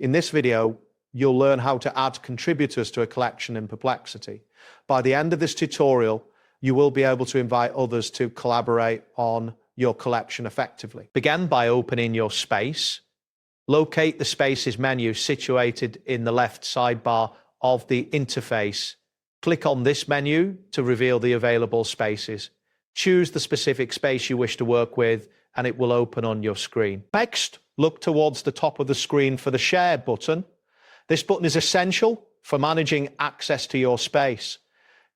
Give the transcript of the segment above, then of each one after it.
In this video, you'll learn how to add contributors to a collection in Perplexity. By the end of this tutorial, you will be able to invite others to collaborate on your collection effectively. Begin by opening your space. Locate the Spaces menu situated in the left sidebar of the interface. Click on this menu to reveal the available spaces. Choose the specific space you wish to work with, and it will open on your screen. Next, look towards the top of the screen for the Share button. This button is essential for managing access to your space.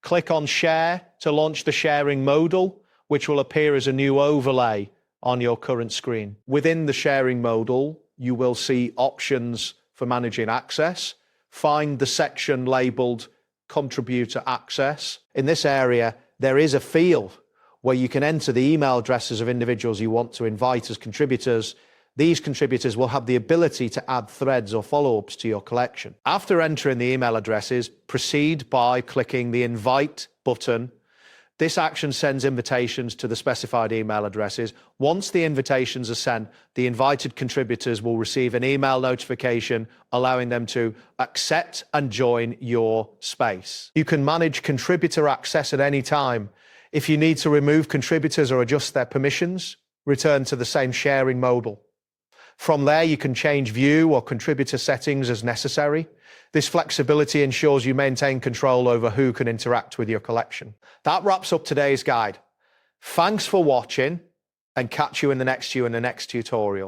Click on Share to launch the sharing modal, which will appear as a new overlay on your current screen. Within the sharing modal, you will see options for managing access. Find the section labeled Contributor Access. In this area, there is a field where you can enter the email addresses of individuals you want to invite as contributors. These contributors will have the ability to add threads or follow-ups to your collection. After entering the email addresses, proceed by clicking the Invite button. This action sends invitations to the specified email addresses. Once the invitations are sent, the invited contributors will receive an email notification allowing them to accept and join your space. You can manage contributor access at any time. If you need to remove contributors or adjust their permissions, return to the same sharing modal. From there, you can change view or contributor settings as necessary. This flexibility ensures you maintain control over who can interact with your collection. That wraps up today's guide. Thanks for watching, and catch you in the next tutorial.